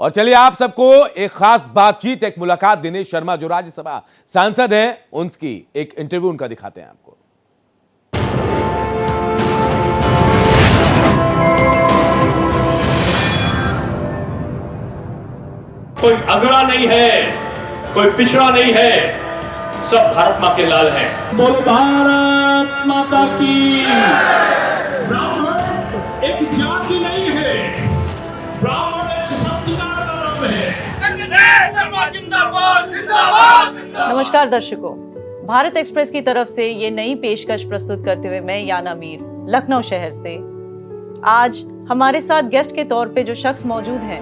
और चलिए आप सबको एक खास बातचीत, एक मुलाकात दिनेश शर्मा जो राज्यसभा सांसद हैं उनकी एक इंटरव्यू उनका दिखाते हैं आपको। कोई अगड़ा नहीं है, कोई पिछड़ा नहीं है, सब भारत मां के लाल हैं। बोलो भारत माता की। ब्राह्मण एक जाति नहीं है, ब्राह्मण एक संस्कार का नाम है। नमस्कार दर्शकों, भारत एक्सप्रेस की तरफ से ये नई पेशकश प्रस्तुत करते हुए मैं याना मीर लखनऊ शहर से। आज हमारे साथ गेस्ट के तौर पे जो शख्स मौजूद हैं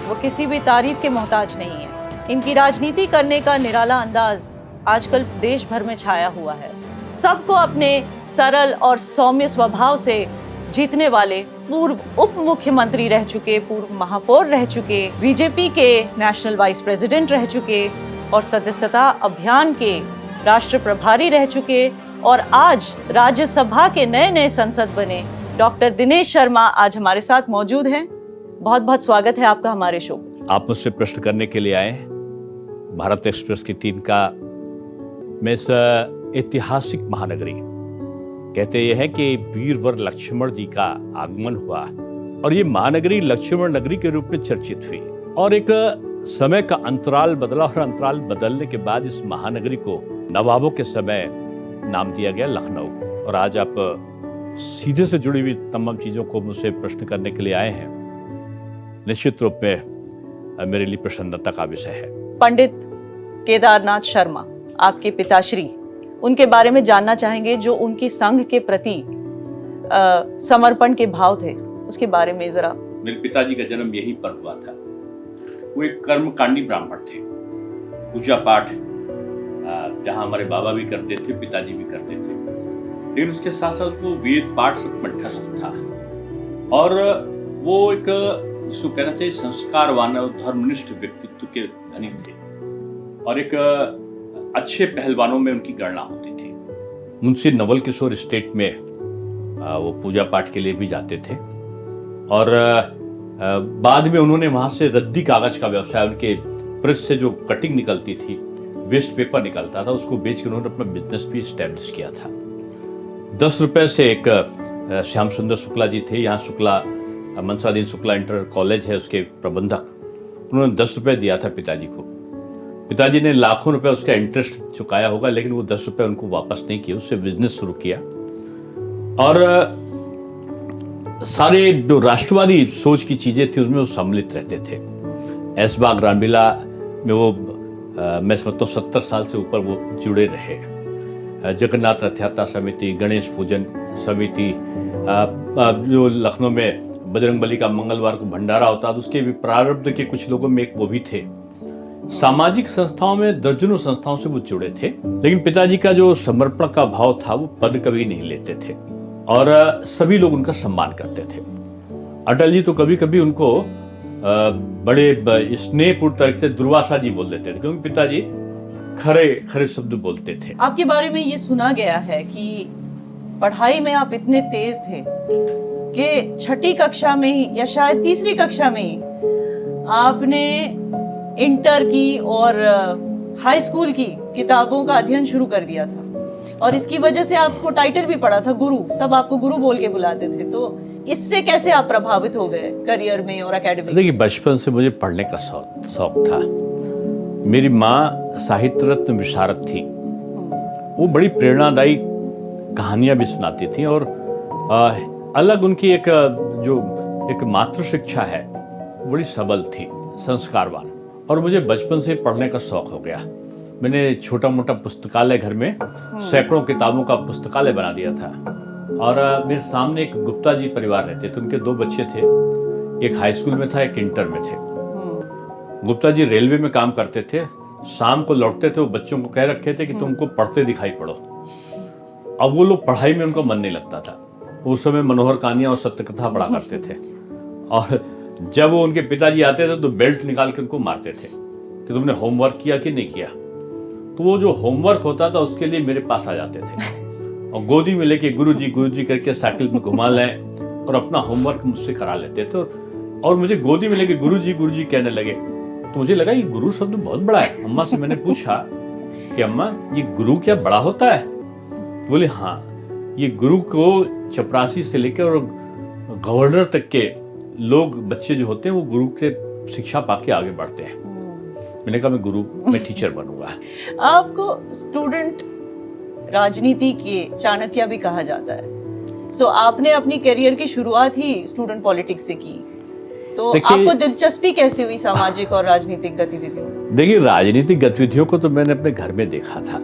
वो किसी भी तारीफ के मोहताज नहीं है। इनकी राजनीति करने का निराला अंदाज आजकल देश भर में छाया हुआ है। सबको अपने सरल और सौम्य स्वभाव से जीतने वाले पूर्व उप मुख्यमंत्री रह चुके, पूर्व महापौर रह चुके, बीजेपी के नेशनल वाइस प्रेसिडेंट रह चुके और सदस्यता अभियान के राष्ट्र प्रभारी रह चुके और आज राज्यसभा के नए नए सांसद बने डॉक्टर दिनेश शर्मा आज हमारे साथ मौजूद हैं। बहुत बहुत स्वागत है आपका हमारे शो। आप मुझसे प्रश्न करने के लिए आए भारत एक्सप्रेस की टीम का। मैं इस ऐतिहासिक महानगरी, कहते यह है कि वीरवर लक्ष्मण जी का आगमन हुआ और ये महानगरी लक्ष्मण नगरी के रूप में चर्चित हुई और एक समय का अंतराल बदला और अंतराल बदलने के बाद इस महानगरी को नवाबों के समय नाम दिया गया लखनऊ। और आज आप सीधे से जुड़ी हुई तमाम चीजों को मुझसे प्रश्न करने के लिए आए हैं। निश्चित रूप में मेरे लिए प्रसन्नता का विषय है। पंडित केदारनाथ शर्मा, आपके पिताश्री, उनके बारे में जानना चाहेंगे। जो उनकी संघ के प्रति समर्पण के भाव थे उसके बारे में जरा। मेरे पिताजी का जन्म यहीं पर हुआ था। वो एक कर्मकांडी ब्राह्मण थे। पूजा पाठ जहाँ हमारे बाबा भी करते थे, पिताजी भी करते थे, लेकिन उसके साथ साथ वो वेद पाठ से कंठस्थ था और वो एक, जिसको कहना चाहिए, संस्कारवान और धर्मनिष्ठ व्यक्तित्व के धनी थे और एक अच्छे पहलवानों में उनकी गणना होती थी। मुंशी नवल किशोर स्टेट में वो पूजा पाठ के लिए भी जाते थे और बाद में उन्होंने वहां से रद्दी कागज का व्यवसाय, उनके प्रेस से जो कटिंग निकलती थी, वेस्ट पेपर निकलता था, उसको बेच के उन्होंने अपना बिजनेस भी स्टैब्लिश किया था। 10 रुपए से एक श्याम सुंदर शुक्ला जी थे, यहाँ शुक्ला मनसादीन शुक्ला इंटर कॉलेज है, उसके प्रबंधक, उन्होंने 10 रुपए दिया था पिताजी को। पिताजी ने लाखों रुपए उसका इंटरेस्ट चुकाया होगा, लेकिन वो 10 रुपए उनको वापस नहीं किए, उससे बिजनेस शुरू किया और सारे जो राष्ट्रवादी सोच की चीजें थी उसमें वो सम्मिलित रहते थे। ऐशबाग रामलीला में वो मैं समझता हूँ 70 साल से ऊपर वो जुड़े रहे। जगन्नाथ रथ यात्रा समिति, गणेश पूजन समिति, जो लखनऊ में बजरंगबली का मंगलवार को भंडारा होता है, उसके भी प्रारब्ध के कुछ लोगों में एक वो भी थे। सामाजिक संस्थाओं में दर्जनों संस्थाओं से वो जुड़े थे, लेकिन पिताजी का जो समर्पण का भाव था वो पद कभी नहीं लेते थे और सभी लोग उनका सम्मान करते थे। अटल जी तो कभी कभी उनको बड़े स्नेहपूर्ण तरीके से दुर्वासा जी बोल देते थे, क्योंकि पिताजी खरे खरे शब्द बोलते थे। आपके बारे में ये सुना गया है कि पढ़ाई में आप इतने तेज थे कि छठी कक्षा में ही या शायद तीसरी कक्षा में ही आपने इंटर की और हाई स्कूल की किताबों का अध्ययन शुरू कर दिया था और इसकी वजह से आपको टाइटल भी पड़ा था गुरु। सब आपको गुरु बोल के बुलाते थे। तो इससे कैसे आप प्रभावित हो गए करियर में और एकेडमिक? देखिए, बचपन से मुझे पढ़ने का शौक था। मेरी माँ साहित्य रत्न विशारद थी। वो बड़ी प्रेरणादायी कहानियां भी सुनाती थी और अलग उनकी एक मातृ शिक्षा है, बड़ी सबल थी, संस्कारवान। और मुझे बचपन से पढ़ने का शौक हो गया। मैंने छोटा मोटा पुस्तकालय घर में सैकड़ों किताबों का पुस्तकालय बना दिया था और मेरे सामने एक गुप्ता जी परिवार रहते थे। उनके 2 बच्चे थे, एक हाई स्कूल में था, एक इंटर में थे। गुप्ता जी रेलवे में काम करते थे, शाम को लौटते थे, वो बच्चों को कह रखे थे कि तुमको पढ़ते दिखाई पड़ो। अब वो लोग पढ़ाई में उनको मन नहीं लगता था। उस समय मनोहर कहानियां और सत्य कथा पढ़ा करते थे और जब वो उनके पिताजी आते थे तो बेल्ट निकाल के उनको मारते थे कि तुमने होमवर्क किया कि नहीं किया। तो वो जो होमवर्क होता था उसके लिए मेरे पास आ जाते थे और गोदी में लेके गुरुजी करके साइकिल में घुमा लाए और अपना होमवर्क मुझसे करा लेते थे। और और मुझे गोदी में लेके गुरुजी कहने लगे। तो मुझे लगा ये गुरु शब्द बहुत बड़ा है। अम्मा से मैंने पूछा कि अम्मा ये गुरु क्या बड़ा होता है? बोले हाँ, ये गुरु को चपरासी से लेकर और गवर्नर तक के लोग, बच्चे जो होते हैं वो गुरु से शिक्षा पाके आगे बढ़ते हैं। मैंने कहा मैं टीचर बनूंगा। आपको स्टूडेंट राजनीति के चाणक्य भी कहा जाता है। सो आपने अपनी करियर की शुरुआत ही स्टूडेंट पॉलिटिक्स से की, तो आपको दिलचस्पी कैसे हुई सामाजिक और राजनीतिक गतिविधियों में? देखिए, राजनीतिक गतिविधियों को तो मैंने अपने घर में देखा था।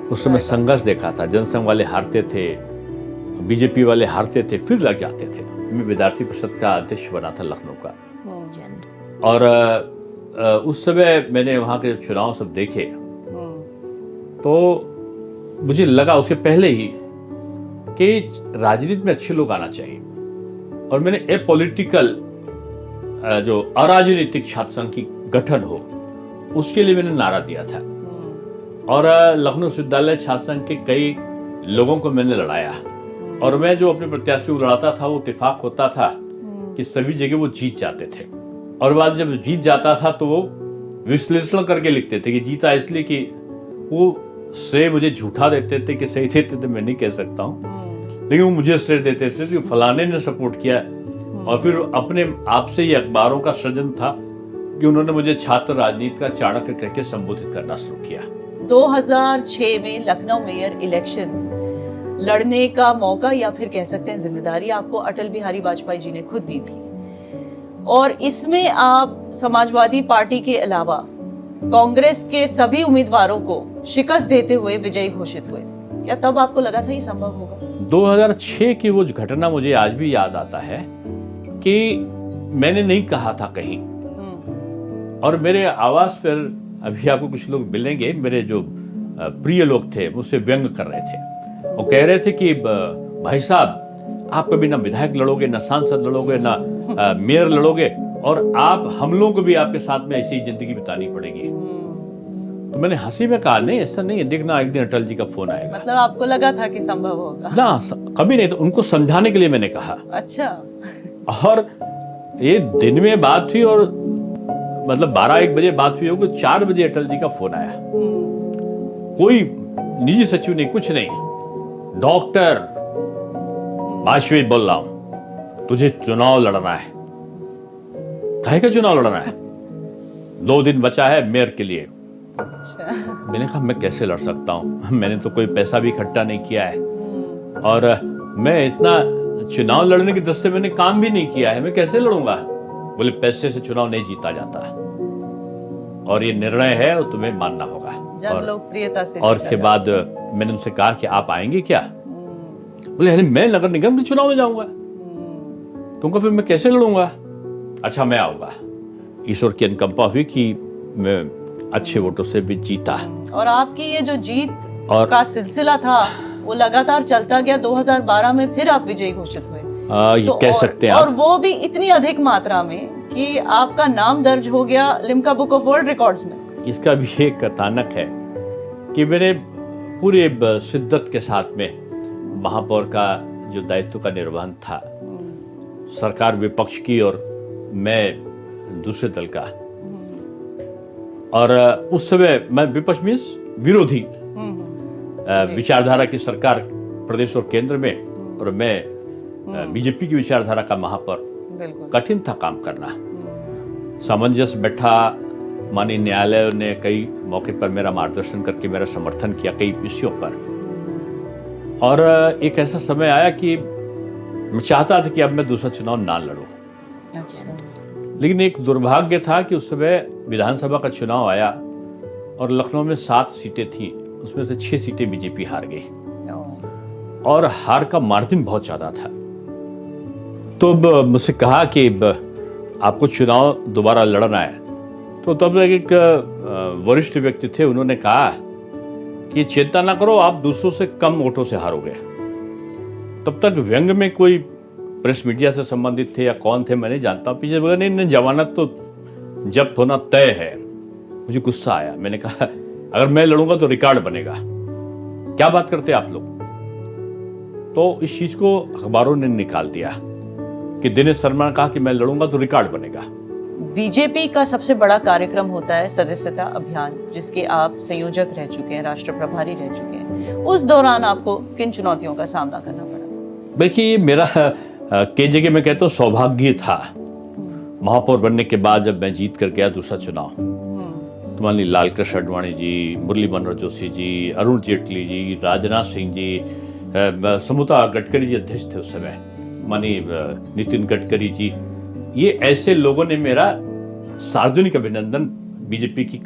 उस समय संघर्ष देखा था। जनसंघ वाले हारते थे, बीजेपी वाले हारते थे, फिर लग जाते थे। मैं विद्यार्थी परिषद का अध्यक्ष बना था लखनऊ का, और उस समय मैंने वहाँ के चुनाव सब देखे, तो मुझे लगा उसके पहले ही कि राजनीति में अच्छे लोग आना चाहिए। और मैंने एपॉलिटिकल, जो अराजनीतिक छात्र संघ की गठन हो, उसके लिए मैंने नारा दिया था। और लखनऊ विश्वविद्यालय छात्र संघ के कई लोगों को मैंने लड़ाया, और मैं जो अपने प्रत्याशी को लड़ाता था वो इत्तेफाक होता था कि सभी जगह वो जीत जाते थे। और बाद जब जीत जाता था तो वो विश्लेषण करके लिखते थे कि जीता इसलिए कि वो श्रेय मुझे झूठा देते थे कि सही देते थे, मैं नहीं कह सकता हूँ, लेकिन वो मुझे श्रेय देते थे कि फलाने ने सपोर्ट किया। और फिर अपने आप से ही अखबारों का सृजन था कि उन्होंने मुझे छात्र राजनीति का चाणक्य करके संबोधित करना शुरू किया। 2006 में लखनऊ मेयर इलेक्शंस लड़ने का मौका, या फिर कह सकते हैं जिम्मेदारी, आपको अटल बिहारी वाजपेयी जी ने खुद दी थी, और इसमें आप समाजवादी पार्टी के अलावा कांग्रेस के सभी उम्मीदवारों को शिकस्त देते हुए विजयी घोषित हुए। क्या तब आपको लगा था ये संभव होगा? 2006 की वो घटना मुझे आज भी याद आता है कि मैंने नहीं कहा था कहीं, और मेरे आवाज पर अभी आपको कुछ लोग मिलेंगे, मेरे जो प्रिय लोग थे मुझसे व्यंग कर रहे थे। वो कह रहे थे कि भाई साहब, आप कभी ना विधायक लड़ोगे, ना सांसद लड़ोगे, ना मेयर लड़ोगे, और आप हम लोगों को भी आपके साथ में ऐसी जिंदगी बितानी पड़ेगी। तो मैंने हंसी में कहा नहीं, ऐसा नहीं है, देखना एक दिन अटल जी का फोन आएगा। मतलब आपको लगा था कि संभव होगा? ना, कभी नहीं। तो उनको समझाने के लिए मैंने कहा। अच्छा। और ये दिन में बात हुई, और मतलब 12-1 बजे बात हुई होगी, 4 बजे अटल जी का फोन आया। कोई निजी सचिव नहीं, कुछ नहीं, डॉक्टर वाजपेयी बोल रहा हूं, तुझे चुनाव लड़ना है। काहे का चुनाव लड़ना है? 2 दिन बचा है मेयर के लिए। अच्छा। मैंने कहा मैं कैसे लड़ सकता हूँ, मैंने तो कोई पैसा भी इकट्ठा नहीं किया है, और मैं इतना चुनाव लड़ने की दृष्टि से मैंने काम भी नहीं किया है, मैं कैसे लड़ूंगा? बोले पैसे से चुनाव नहीं जीता जाता, और ये निर्णय है और तुम्हें मानना होगा। जन लोकप्रियता से। और उसके बाद मैंने उनसे कहा कि आप आएंगे क्या? बोले अरे मैं नगर निगम के चुनाव में जाऊंगा। तुमको फिर मैं कैसे लड़ूंगा? अच्छा मैं आऊंगा। ईश्वर की अनुकंपा हुई कि मैं अच्छे वोटों से भी जीता। और आपकी ये जो जीत और का सिलसिला था वो लगातार चलता गया। 2012 में फिर आप विजयी घोषित हुए। ये तो कह सकते हैं और वो भी इतनी अधिक मात्रा में कि आपका नाम दर्ज हो गया Limca book of world records में। इसका भी एक कथानक है कि मैंने पूरे शिद्दत के साथ में महापौर का जो दायित्व का निर्वहन था, सरकार विपक्ष की और मैं दूसरे दल का, और उस समय मैं विपक्ष मीन्स विरोधी विचारधारा की सरकार प्रदेश और केंद्र में, और मैं बीजेपी की विचारधारा का महापौर। कठिन था काम करना। सामंजस्य बैठा, माननीय न्यायालय ने कई मौके पर मेरा मार्गदर्शन करके मेरा समर्थन किया कई विषयों पर, और एक ऐसा समय आया कि मैं चाहता था कि अब मैं दूसरा चुनाव ना लड़ूं। लेकिन एक दुर्भाग्य था कि उस समय विधानसभा का चुनाव आया और लखनऊ में 7 सीटें थी, उसमें से 6 सीटें बीजेपी हार गई, और हार का मार्जिन बहुत ज्यादा था। तो मुझसे कहा कि आपको चुनाव दोबारा लड़ना है। तो तब एक वरिष्ठ व्यक्ति थे, उन्होंने कहा कि चिंता ना करो, आप दूसरों से कम वोटों से हारोगे। तब तक व्यंग में कोई प्रेस मीडिया से संबंधित थे या कौन थे मैं नहीं जानता हूँ। पीछे बोला नहीं, जमानत तो जब्त होना तय है। मुझे गुस्सा आया। मैंने कहा अगर मैं लड़ूंगा तो रिकॉर्ड बनेगा, क्या बात करते आप लोग। तो इस चीज को अखबारों ने निकाल दिया कि दिनेश शर्मा ने कहा कि मैं लड़ूंगा तो रिकॉर्ड बनेगा। बीजेपी का सबसे बड़ा कार्यक्रम होता है सदस्यता अभियान, जिसके आप संयोजक रह चुके हैं, राष्ट्र प्रभारी रह चुके हैं। उस दौरान आपको किन चुनौतियों का सामना करना पड़ा? देखिए, मेरा कई जगह मैं कहता हूँ सौभाग्य था। महापौर बनने के बाद जब मैं जीत कर गया दूसरा चुनाव, तो मान ली लाल कृष्ण आडवाणी जी, मुरली मनोहर जोशी जी, अरुण जेटली जी, राजनाथ सिंह जी, समुद्रा गडकरी जी अध्यक्ष थे उस समय, मानी नितिन गडकरी जी, ये ऐसे लोगों ने मेरा सार्वजनिक अभिनंदन बीजेपी की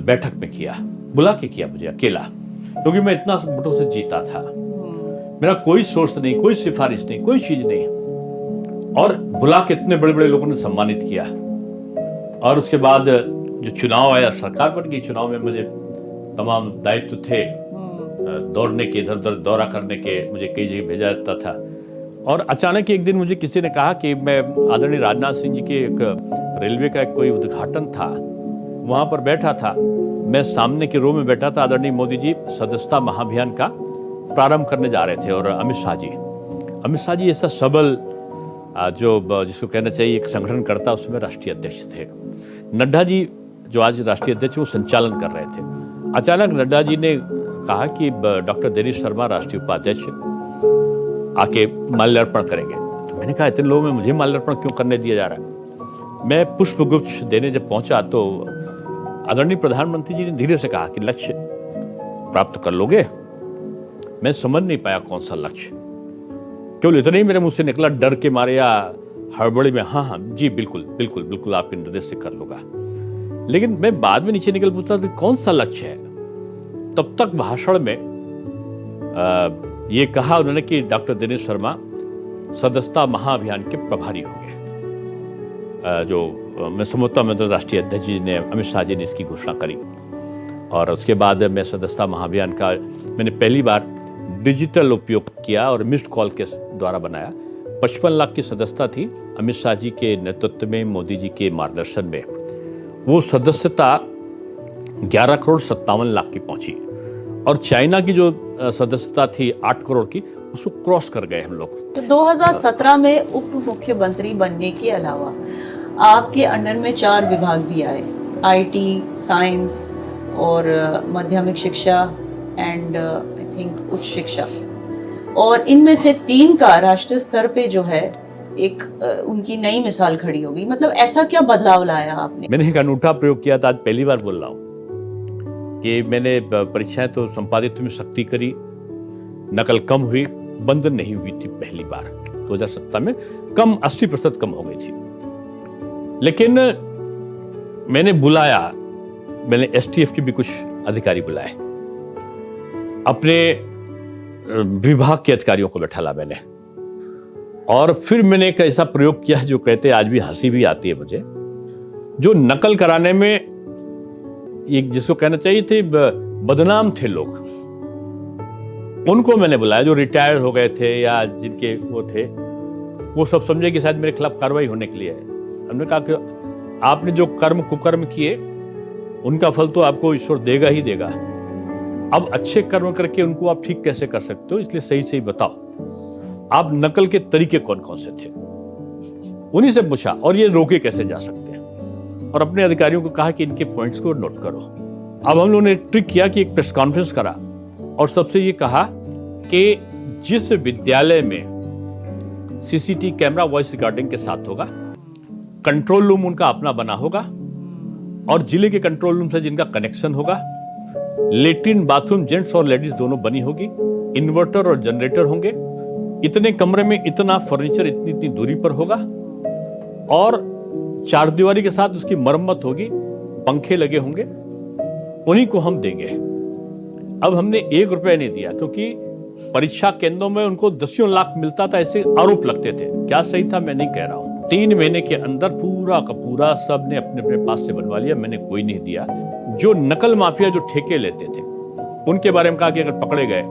बैठक में किया, बुला के किया मुझे अकेला, क्योंकि मैं इतना वोटों से जीता था। मेरा कोई सोर्स नहीं, कोई सिफारिश नहीं, कोई चीज नहीं, और बुला के इतने बड़े बड़े लोगों ने सम्मानित किया। और उसके बाद जो चुनाव आया, सरकार बन गई। चुनाव में मुझे तमाम दायित्व थे, दौड़ने के, इधर उधर दौरा करने के, मुझे कई जगह भेजा जाता था। और अचानक एक दिन मुझे किसी ने कहा कि मैं आदरणीय राजनाथ सिंह जी के एक रेलवे का कोई उद्घाटन था, वहां पर बैठा था, मैं सामने के रो में बैठा था। आदरणीय मोदी जी सदस्यता महाअभियान का प्रारंभ करने जा रहे थे, और अमित शाह जी ऐसा सबल, जो जिसको कहना चाहिए एक संगठन करता, उसमें राष्ट्रीय अध्यक्ष थे। नड्डा जी जो आज राष्ट्रीय अध्यक्ष, वो संचालन कर रहे थे। अचानक नड्डा जी ने कहा कि डॉक्टर दिनेश शर्मा राष्ट्रीय उपाध्यक्ष आके माल्यार्पण करेंगे। तो मैंने कहा इतने लोगों में मुझे माल्यार्पण क्यों करने दिया जा रहा है? मैं पुष्पगुच्छ देने जब पहुंचा तो आदरणीय प्रधानमंत्री जी ने धीरे से कहा कि लक्ष्य प्राप्त कर लोगे। मैं समझ नहीं पाया कौन सा लक्ष्य, केवल इतना ही मेरे मुंह से निकला, डर के मारे या हड़बड़ी में, हाँ जी बिल्कुल बिल्कुल बिल्कुल आपके निर्देश से कर लूंगा। लेकिन मैं बाद में नीचे निकल पूछता तो कौन सा लक्ष्य है। तब तक भाषण में ये कहा उन्होंने कि डॉक्टर दिनेश शर्मा सदस्यता महाअभियान के प्रभारी होंगे। जो मैं समझता हूँ राष्ट्रीय अध्यक्ष जी ने, अमित शाह जी ने इसकी घोषणा करी। और उसके बाद मैं सदस्यता महाअभियान का मैंने पहली बार डिजिटल उपयोग किया और मिस्ड कॉल के द्वारा बनाया। 55 लाख की सदस्यता थी। अमित शाह जी के नेतृत्व में, मोदी जी के मार्गदर्शन में वो सदस्यता 11,57,00,000 की पहुंची। और चाइना की जो सदस्यता थी 8 करोड़ की, उसको क्रॉस कर गए हम लोग। तो 2017 में उप मुख्यमंत्री बनने के अलावा आपके अंडर में 4 विभाग भी आए, आईटी, साइंस और माध्यमिक शिक्षा एंड आई थिंक उच्च शिक्षा, और इनमें से 3 का राष्ट्रीय स्तर पे जो है एक उनकी नई मिसाल खड़ी होगी। मतलब ऐसा क्या बदलाव लाया आपने? मैंने एक अनूठा प्रयोग किया था, आज पहली बार बोल रहा हूँ कि मैंने परीक्षाएं तो संपादित में सख्ती करी, नकल कम हुई, बंद नहीं हुई थी पहली बार। 2017 में कम 80% कम हो गई थी। लेकिन मैंने बुलाया, मैंने एसटीएफ के भी कुछ अधिकारी बुलाए, अपने विभाग के अधिकारियों को बैठाला मैंने, और फिर मैंने एक ऐसा प्रयोग किया जो कहते आज भी हंसी भी आती है मुझे, जो नकल कराने में एक जिसको कहना चाहिए थे बदनाम थे लोग, उनको मैंने बुलाया, जो रिटायर हो गए थे या जिनके वो थे, वो सब समझे कि शायद मेरे खिलाफ कार्रवाई होने के लिए है। हमने कहा कि आपने जो कर्म कुकर्म किए उनका फल तो आपको ईश्वर देगा ही देगा। अब अच्छे कर्म करके उनको आप ठीक कैसे कर सकते हो, इसलिए सही सही बताओ आप नकल के तरीके कौन कौन से थे। उन्हीं से पूछा, और ये रोके कैसे जा सकते हैं, और अपने अधिकारियों को कहा कि इनके पॉइंट्स को नोट करो। अब हम लोगों ने ट्रिक किया कि एक प्रेस कॉन्फ्रेंस करा और सबसे ये कहा कि जिस विद्यालय में सीसीटीवी कैमरा वॉइस रिकॉर्डिंग के साथ होगा, कंट्रोल रूम उनका अपना बना होगा, और जिले के कंट्रोल रूम से जिनका कनेक्शन होगा, लेट्रिन बाथरूम जेंट्स और लेडीज दोनों बनी होगी, इन्वर्टर और जनरेटर होंगे, इतने कमरे में इतना फर्नीचर इतनी इतनी दूरी पर होगा, और चारदीवारी के साथ उसकी मरम्मत होगी, पंखे लगे होंगे, उन्हीं को हम देंगे। अब हमने 1 रुपया नहीं दिया, क्योंकि परीक्षा केंद्रों में उनको 10 लाख मिलता था, ऐसे आरोप लगते थे। क्या सही था मैं नहीं कह रहा हूं। 3 महीने के अंदर पूरा का पूरा सब ने अपने अपने पास से बनवा लिया, मैंने कोई नहीं दिया। जो नकल माफिया जो ठेके लेते थे उनके बारे में कहा कि अगर पकड़े गए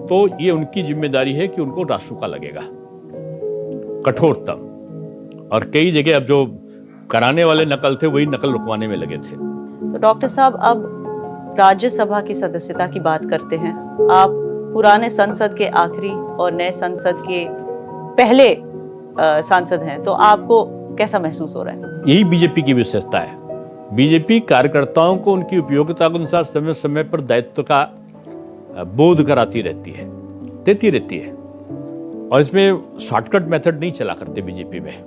तो ये उनकी जिम्मेदारी है कि उनको रासुका लगेगा, कठोरतम। और कई जगह अब जो कराने वाले नकल थे वही नकल रुकवाने में लगे थे। तो डॉक्टर साहब, अब राज्यसभा की सदस्यता की बात करते हैं। आप पुराने संसद के आखिरी और नए संसद के पहले सांसद हैं, तो आपको कैसा महसूस हो रहा है? यही बीजेपी की विशेषता है। बीजेपी कार्यकर्ताओं को उनकी उपयोगिता के अनुसार समय समय पर दायित्व का बोध कराती रहती है, देती रहती है, और इसमें शॉर्टकट मेथड नहीं चला करते बीजेपी में।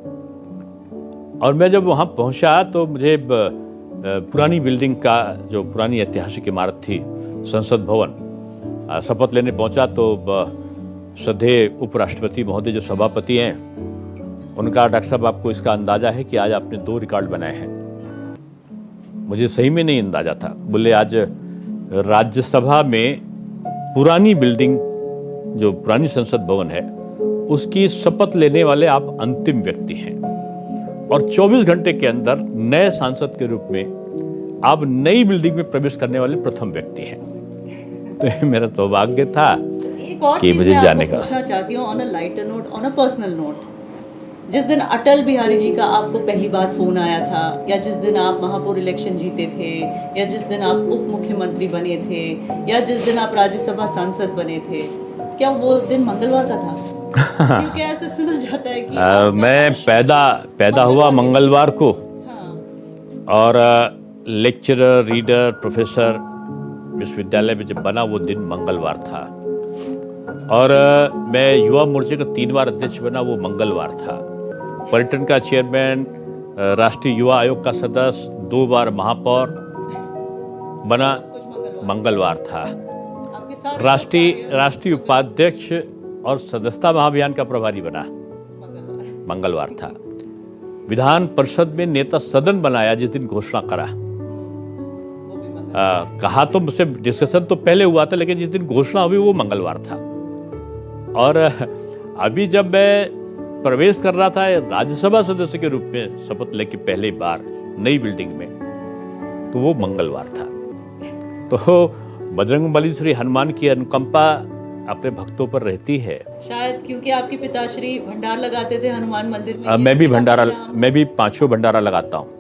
और मैं जब वहाँ पहुँचा तो मुझे पुरानी बिल्डिंग का, जो पुरानी ऐतिहासिक इमारत थी संसद भवन, शपथ लेने पहुँचा तो श्रद्धेय उपराष्ट्रपति महोदय जो सभापति हैं, उनका डॉक्टर साहब आपको इसका अंदाजा है कि आज आपने 2 रिकॉर्ड बनाए हैं। मुझे सही में नहीं अंदाजा था। बोले आज राज्यसभा में पुरानी बिल्डिंग, जो पुरानी संसद भवन है, उसकी शपथ लेने वाले आप अंतिम व्यक्ति हैं, और 24 घंटे के अंदर नए सांसद के रूप में आप नई बिल्डिंग में प्रवेश करने वाले प्रथम व्यक्ति हैं। तो ये मेरा सौभाग्य था कि मुझे जाने का। पूछना चाहती हूँ on a lighter note, on a personal note, जिस दिन अटल बिहारी जी का आपको पहली बार फोन आया था, या जिस दिन आप महापौर इलेक्शन जीते थे, या जिस दिन आप उप मुख्यमंत्री बने थे, या जिस दिन आप राज्यसभा सांसद बने थे, क्या वो दिन मंगलवार का था? क्योंकि ऐसे सुना जाता है कि मैं पैदा हुआ मंगलवार को, और लेक्चरर, रीडर, प्रोफेसर विश्वविद्यालय में जब बना वो दिन मंगलवार था, और मैं युवा मोर्चे का 3 बार अध्यक्ष बना वो मंगलवार था। पर्यटन का चेयरमैन, राष्ट्रीय युवा आयोग का सदस्य, 2 बार महापौर बना, मंगलवार था। राष्ट्रीय उपाध्यक्ष और सदस्यता महाअभियान का प्रभारी बना, मंगलवार था। विधान परिषद में नेता सदन बनाया जिस दिन घोषणा करा, कहा तो मुझसे डिस्कशन तो पहले हुआ था, लेकिन जिस दिन घोषणा हुई वो मंगलवार था। और अभी जब मैं प्रवेश कर रहा था राज्यसभा सदस्य के रूप में शपथ लेके पहली बार नई बिल्डिंग में, तो वो मंगलवार था। तो बजरंगबली श्री हनुमान की अनुकंपा अपने भक्तों पर रहती है। शायद क्योंकि आपके पिताश्री भंडार लगाते थे हनुमान मंदिर में। मैं भी 5 भंडारा लगाता हूँ।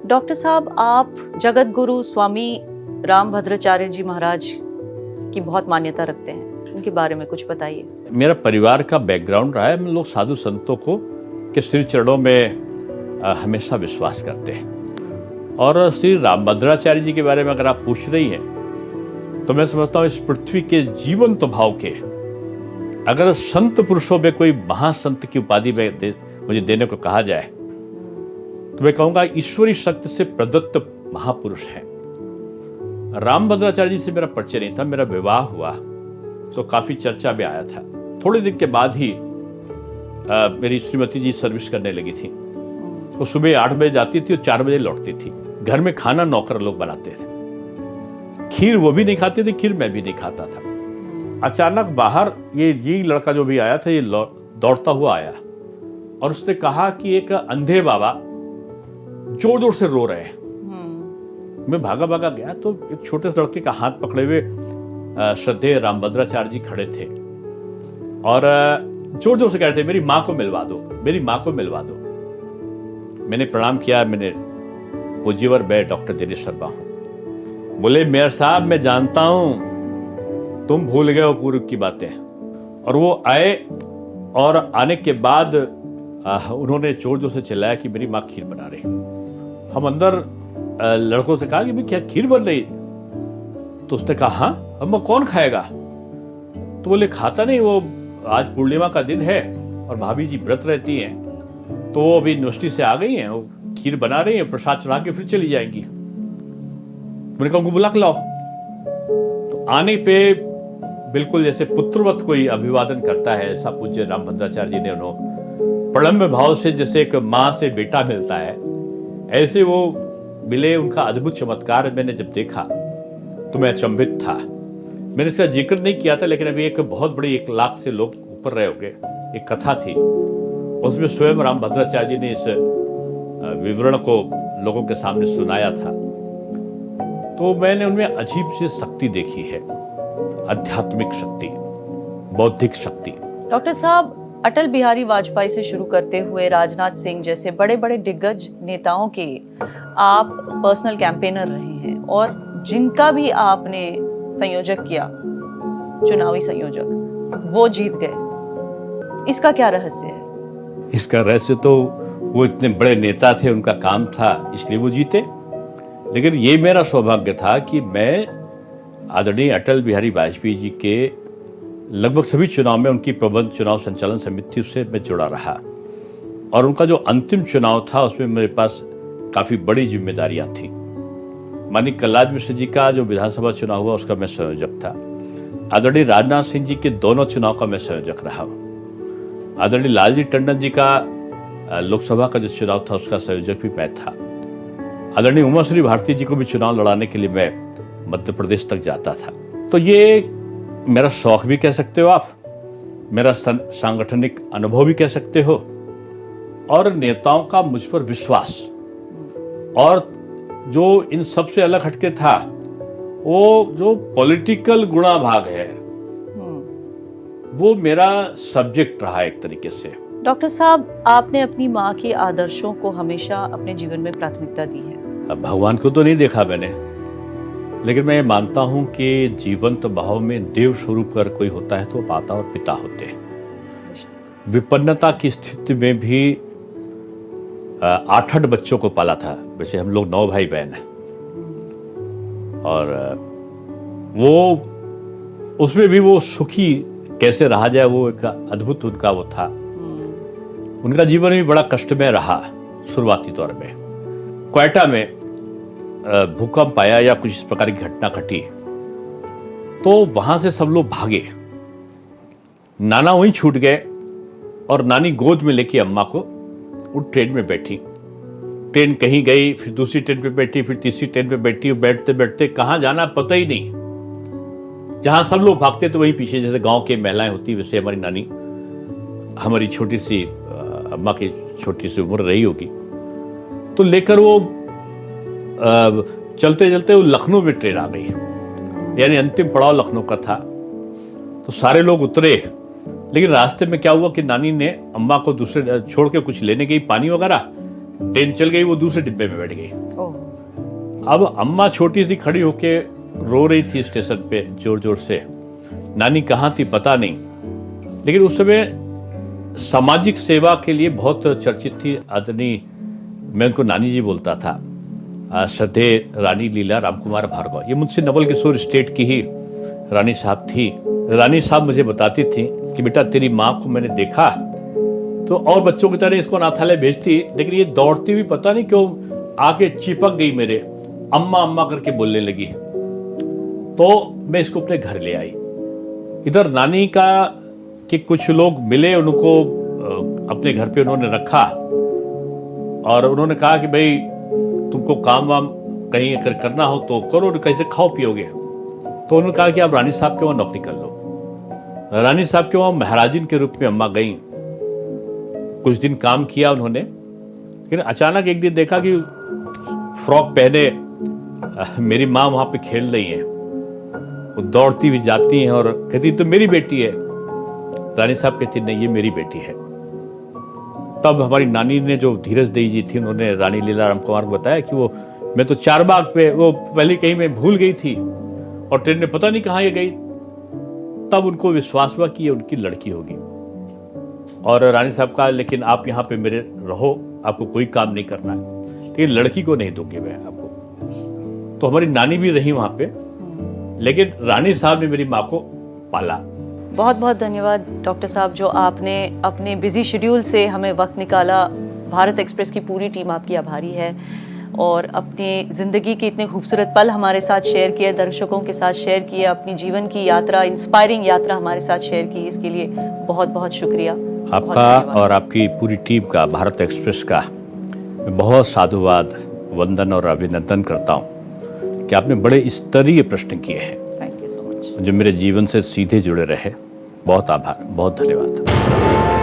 डॉक्टर साहब, आप जगत गुरु स्वामी रामभद्राचार्य जी महाराज की बहुत मान्यता रखते हैं, उनके बारे में कुछ बताइए। मेरा परिवार का बैकग्राउंड रहा है, हम लोग साधु संतों को के श्री चरणों में हमेशा विश्वास करते हैं। और श्री रामभद्राचार्य जी के बारे में अगर आप पूछ रही हैं, तो मैं समझता हूँ इस पृथ्वी के जीवंत भाव के, अगर संत पुरुषों में कोई महासंत की उपाधि मुझे देने को कहा जाए, तो मैं कहूँगा ईश्वरी शक्ति से प्रदत्त महापुरुष हैं। रामभद्राचार्य जी से मेरा परिचय नहीं था। मेरा विवाह हुआ तो काफी चर्चा में आया था। थोड़े दिन के बाद ही मेरी श्रीमती जी सर्विस करने लगी थी। वो सुबह 8 बजे जाती थी और 4 बजे लौटती थी। घर में खाना नौकर लोग बनाते थे। खीर वो भी नहीं खाते थे, खीर मैं भी नहीं खाता था। अचानक बाहर ये लड़का जो भी आया था, ये दौड़ता हुआ आया और उसने कहा कि एक अंधे बाबा जोर जोर से रो रहे हैं। मैं भागा भागा गया तो एक छोटे से लड़के का हाथ पकड़े हुए श्रद्धेय रामभद्राचार्य जी खड़े थे और जोर जोर से कह रहे थे, मेरी माँ को मिलवा दो, मेरी माँ को मिलवा दो। मैंने प्रणाम किया। मैंने पूज्यवर मैं डॉक्टर दिनेश शर्मा हूँ। बोले, मेयर साहब मैं जानता हूं तुम भूल गए हो पूर्व की बातें। और वो आए और आने के बाद उन्होंने जोर जोर से चिल्लाया कि मेरी माँ खीर बना रही। हम अंदर लड़कों से कहा कि भाई क्या खीर बन रही? तो उसने कहा हाँ, अब कौन खाएगा? तो बोले खाता नहीं, वो आज पूर्णिमा का दिन है और भाभी जी व्रत रहती हैं, तो वो अभी यूनिवर्सिटी से आ गई हैं, वो खीर बना रही हैं, प्रसाद चढ़ा के फिर चली जाएंगी। मैंने कहा उनको बुला के लाओ। तो आने पे बिल्कुल जैसे पुत्रवत कोई अभिवादन करता है, ऐसा पूज्य रामभद्राचार्य जी ने उन्होंने प्रणम्य भाव से, जैसे एक माँ से बेटा मिलता है, ऐसे वो मिले। उनका अद्भुत चमत्कार मैंने जब देखा तो मैं अचंभित था। मैंने इसका जिक्र नहीं किया था, लेकिन अभी एक बहुत बड़ी 1 लाख से लोग ऊपर रहे होंगे एक कथा थी, उसमें स्वयं रामभद्राचार्य जी ने इस विवरण को लोगों के सामने सुनाया था। तो मैंने उनमें अजीब सी शक्ति देखी है, आध्यात्मिक शक्ति, बौद्धिक शक्ति। डॉक्टर साहब, अटल बिहारी वाजपेयी से शुरू करते हुए राजनाथ सिंह जैसे बड़े बड़े दिग्गज नेताओं के आप पर्सनल कैंपेनर रहे हैं और जिनका भी आपने संयोजक किया, चुनावी संयोजक, वो जीत गए। इसका क्या रहस्य है? इसका रहस्य तो वो इतने बड़े नेता थे, उनका काम था, इसलिए वो जीते। लेकिन ये मेरा सौभाग्य था कि मैं आदरणीय अटल बिहारी वाजपेयी जी के लगभग सभी चुनाव में उनकी प्रबंध चुनाव संचालन समिति से मैं जुड़ा रहा, और उनका जो अंतिम चुनाव था उसमें मेरे पास काफ़ी बड़ी जिम्मेदारियां थी। माननीय कलराज मिश्र जी का जो विधानसभा चुनाव हुआ उसका मैं संयोजक था। आदरणीय राजनाथ सिंह जी के दोनों चुनाव का मैं संयोजक रहा हूँ। आदरणीय लालजी टंडन जी का लोकसभा का जो चुनाव था उसका संयोजक भी मैं था। आदरणीय उमाश्री भारती जी को भी चुनाव लड़ाने के लिए मैं मध्य प्रदेश तक जाता था। तो ये मेरा शौक भी कह सकते हो आप, मेरा सांगठनिक अनुभव भी कह सकते हो, और नेताओं का मुझ पर विश्वास, और जो इन सबसे अलग हटके था वो जो पॉलिटिकल गुणा भाग है वो मेरा सब्जेक्ट रहा एक तरीके से। डॉक्टर साहब, आपने अपनी माँ के आदर्शों को हमेशा अपने जीवन में प्राथमिकता दी है। अब भगवान को तो नहीं देखा मैंने, लेकिन मैं ये मानता हूं कि जीवंत भाव में देव स्वरूप कर कोई होता है तो माता और पिता होते हैं। विपन्नता की स्थिति में भी 8 बच्चों को पाला था। वैसे हम लोग 9 भाई बहन हैं, और वो उसमें भी वो सुखी कैसे रहा जाए वो एक अद्भुत उनका वो था। उनका जीवन भी बड़ा कष्टमय रहा शुरुआती दौर में। क्वेटा में भूकंप आया या कुछ इस प्रकार की घटना घटी तो वहां से सब लोग भागे, नाना वहीं छूट गए, और नानी गोद में लेके अम्मा को वो ट्रेन में बैठी। ट्रेन कहीं गई, फिर दूसरी ट्रेन पे बैठी, फिर तीसरी ट्रेन पे बैठी, बैठते बैठते कहाँ जाना पता ही नहीं। जहां सब लोग भागते तो वहीं पीछे, जैसे गांव के महिलाएं होती वैसे हमारी नानी, हमारी छोटी सी अम्मा की छोटी सी उम्र रही होगी, तो लेकर वो चलते चलते वो लखनऊ में ट्रेन आ गई, यानी अंतिम पड़ाव लखनऊ का था। तो सारे लोग उतरे, लेकिन रास्ते में क्या हुआ कि नानी ने अम्मा को दूसरे छोड़ के कुछ लेने गई, पानी वगैरह, ट्रेन चल गई, वो दूसरे डिब्बे में बैठ गई। अब अम्मा छोटी सी खड़ी होके रो रही थी स्टेशन पे जोर जोर से। नानी कहाँ थी पता नहीं, लेकिन उस समय सामाजिक सेवा के लिए बहुत चर्चित थी आदरणीय, मैं उनको नानी जी बोलता था, श्रद्धेय रानी लीला रामकुमार भार्गव। ये मुझसे नवल किशोर स्टेट की ही रानी साहब थी। रानी साहब मुझे बताती थी कि बेटा तेरी माँ को मैंने देखा तो और बच्चों की तरह इसको अनाथालय भेजती, लेकिन ये दौड़ती हुई पता नहीं क्यों आके चिपक गई मेरे, अम्मा अम्मा करके बोलने लगी। तो मैं इसको अपने घर ले आई। इधर नानी का कि कुछ लोग मिले, उनको अपने घर पे उन्होंने रखा, और उन्होंने कहा कि भाई तुमको काम वाम कहीं अगर करना हो तो करो, कैसे खाओ पियोगे। तो उन्होंने कहा कि आप रानी साहब के वहाँ नौकरी कर लो। रानी साहब के वहाँ महाराजिन के रूप में अम्मा गई, कुछ दिन काम किया उन्होंने, लेकिन अचानक एक दिन देखा कि फ्रॉक पहने मेरी माँ वहाँ पे खेल रही हैं। वो दौड़ती भी जाती हैं और कहती तो मेरी बेटी है। रानी साहब कहती नहीं ये मेरी बेटी है। तब हमारी नानी ने जो धीरज देई जी थी, उन्होंने रानी लीला रामकुमार को बताया कि वो मैं तो चारबाग पे, वो पहले कहीं मैं भूल गई थी और ट्रेन में पता नहीं कहाँ ये गई। तब उनको विश्वास हुआ कि ये उनकी लड़की होगी। और रानी साहब कहा लेकिन आप यहाँ पे मेरे रहो, आपको कोई काम नहीं करना है, लेकिन लड़की को नहीं दूंगी मैं आपको। तो हमारी नानी भी रही वहाँ पे, लेकिन रानी साहब ने मेरी माँ को पाला। बहुत बहुत धन्यवाद डॉक्टर साहब, जो आपने अपने बिजी शेड्यूल से हमें वक्त निकाला। भारत एक्सप्रेस की पूरी टीम आपकी आभारी है, और अपनी ज़िंदगी के इतने खूबसूरत पल हमारे साथ शेयर किए, दर्शकों के साथ शेयर किए, अपनी जीवन की यात्रा, इंस्पायरिंग यात्रा हमारे साथ शेयर की। इसके लिए बहुत बहुत शुक्रिया आपका और आपकी पूरी टीम का, भारत एक्सप्रेस का मैं बहुत साधुवाद, वंदन और अभिनंदन करता हूँ कि आपने बड़े स्तरीय प्रश्न किए हैं। Thank you so much. जो मेरे जीवन से सीधे जुड़े रहे। बहुत आभार, बहुत धन्यवाद।